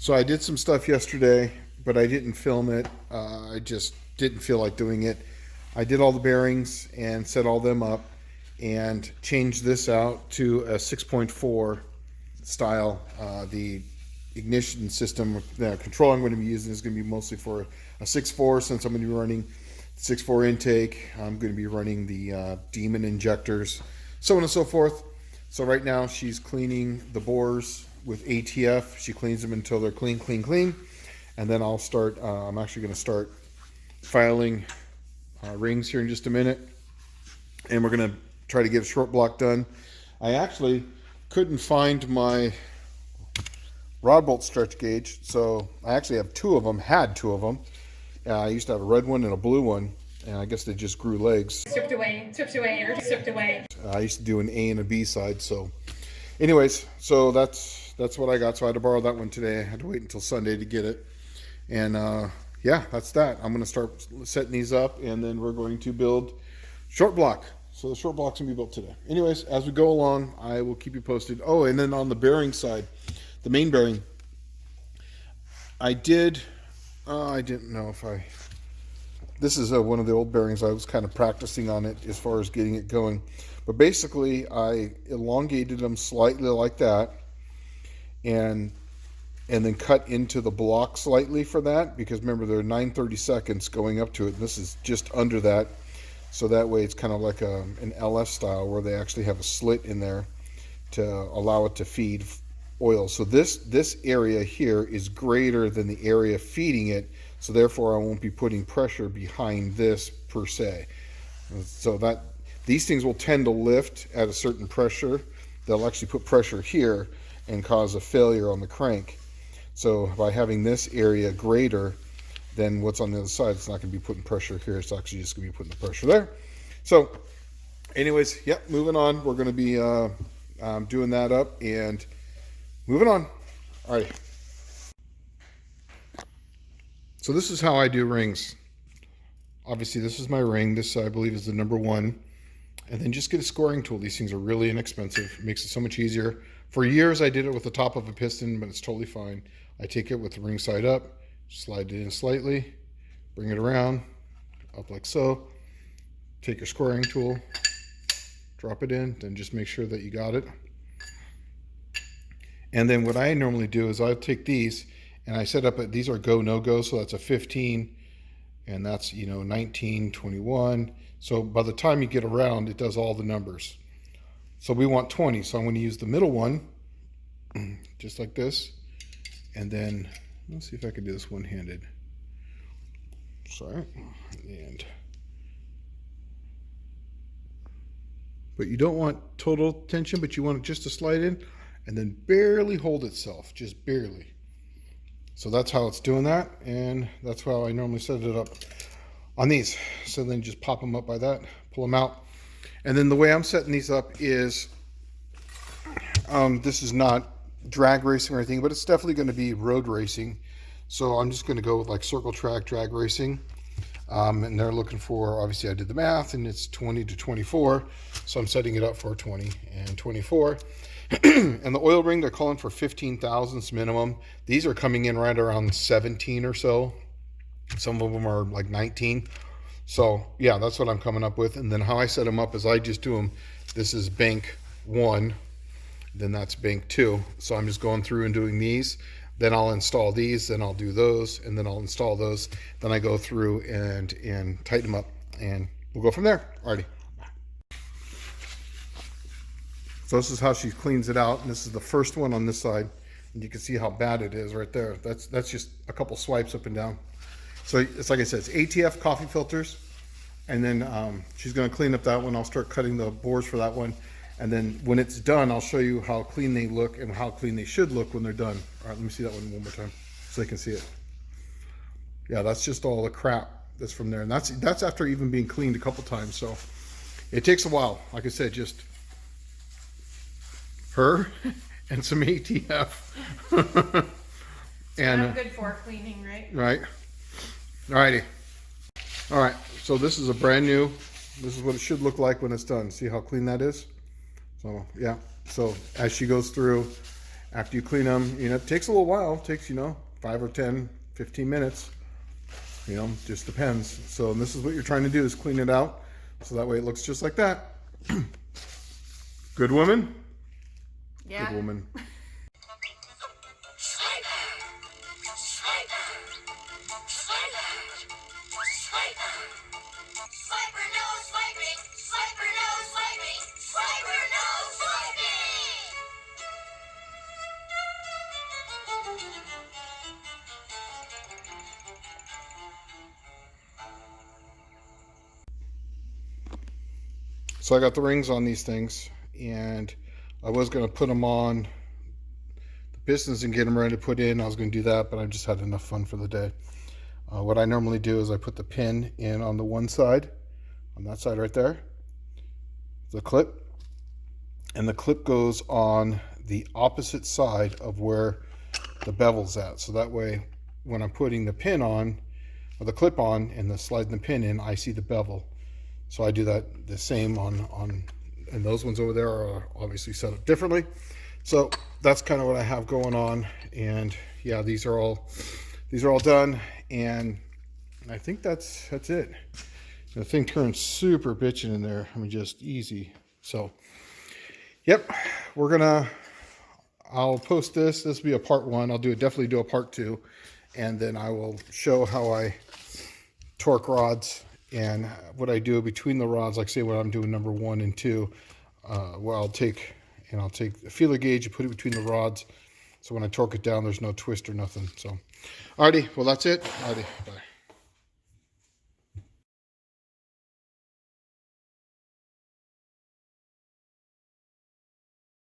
So I did some stuff yesterday, but I didn't film it. I just didn't feel like doing it. I did all the bearings and set all them up and changed this out to a 6.4 style. The ignition system, the control I'm going to be using is going to be mostly for a 6.4 since I'm going to be running 6.4 intake. I'm going to be running the Demon injectors, so on and so forth. So right now she's cleaning the bores with ATF. She cleans them until they're clean. And then I'll start, I'm actually going to start filing rings here in just a minute. And we're going to try to get a short block done. I actually couldn't find my rod bolt stretch gauge, so I actually have two of them, had two of them. I used to have a red one and a blue one, and I guess they just grew legs. Stripped away, or stripped away. I used to do an A and a B side, so anyways, so that's what I got. So I had to borrow that one today. I had to wait until Sunday to get it. And yeah, that's that. I'm going to start setting these up, and then we're going to build short block. So the short block's going to be built today. Anyways, as we go along, I will keep you posted. Oh, and then on the bearing side, the main bearing, I didn't know if this is one of the old bearings. I was kind of practicing on it as far as getting it going. But basically, I elongated them slightly like that, and then cut into the block slightly for that, because remember, they're 9/32 going up to it, and this is just under that. So that way it's kind of like an LS style where they actually have a slit in there to allow it to feed oil. So this area here is greater than the area feeding it, so therefore I won't be putting pressure behind this per se. So that these things will tend to lift at a certain pressure. They'll actually put pressure here and cause a failure on the crank. So by having this area greater than what's on the other side, it's not going to be putting pressure here. It's actually just going to be putting the pressure there. So anyways, yep, moving on. We're going to be doing that up and moving on. All right. So this is how I do rings. Obviously, this is my ring. This, I believe, is the number 1. And then just get a scoring tool. These things are really inexpensive. It makes it so much easier. For years, I did it with the top of a piston, but it's totally fine. I take it with the ring side up, slide it in slightly, bring it around, up like so. Take your scoring tool, drop it in, then just make sure that you got it. And then what I normally do is I'll take these, and I set up, these are go, no go, so that's a 15, and that's, 19, 21. So by the time you get around, it does all the numbers. So we want 20, so I'm going to use the middle one, just like this. And then, let's see if I can do this one-handed. Sorry. But you don't want total tension, but you want it just to slide in and then barely hold itself, just barely. So that's how it's doing that, and that's how I normally set it up on these. So then just pop them up by that, pull them out. And then the way I'm setting these up is, this is not drag racing or anything, but it's definitely going to be road racing. So I'm just going to go with like circle track drag racing. And they're looking for, obviously I did the math, and it's 20 to 24. So I'm setting it up for 20 and 24. And the oil ring, they're calling for 15 thousandths minimum. These are coming in right around 17 or so. Some of them are like 19. So yeah, that's what I'm coming up with. And then how I set them up is I just do them. This is bank 1, then that's bank 2. So I'm just going through and doing these. Then I'll install these, then I'll do those, and then I'll install those. Then I go through and tighten them up, and we'll go from there. Alrighty. So this is how she cleans it out, and this is the first one on this side, and you can see how bad it is right there. That's just a couple swipes up and down. So it's like I said, it's ATF coffee filters, and then she's going to clean up that one. I'll start cutting the bores for that one, and then when it's done, I'll show you how clean they look and how clean they should look when they're done. All right, let me see that one more time so they can see it. Yeah, that's just all the crap that's from there, and that's after even being cleaned a couple times. So it takes a while. Like I said, just her and some ATF. And not good for cleaning, right? Right. Alrighty. All right. So this is a brand new. This is what it should look like when it's done. See how clean that is? So yeah. So as she goes through after you clean them, it takes a little while. It takes, 5 or 10, 15 minutes. Just depends. So and this is what you're trying to do, is clean it out. So that way it looks just like that. Good woman? Yeah. Good woman. So I got the rings on these things, and I was going to put them on the pistons and get them ready to put in. I was going to do that, but I just had enough fun for the day. What I normally do is I put the pin in on the one side, on that side right there, the clip, and the clip goes on the opposite side of where the bevel's at. So that way, when I'm putting the pin on, or the clip on, and sliding the pin in, I see the bevel. So I do that the same on and those ones over there are obviously set up differently. So that's kind of what I have going on. And yeah, these are all done, and I think that's it. The thing turns super bitchin' in there. I mean, just easy. So yep, I'll post this. This will be a part 1. I'll definitely do a part 2, and then I will show how I torque rods and what I do between the rods. Like say what I'm doing number 1 and 2, where I'll take a feeler gauge and put it between the rods, so when I torque it down, there's no twist or nothing. So alrighty, well that's it. Alrighty, bye.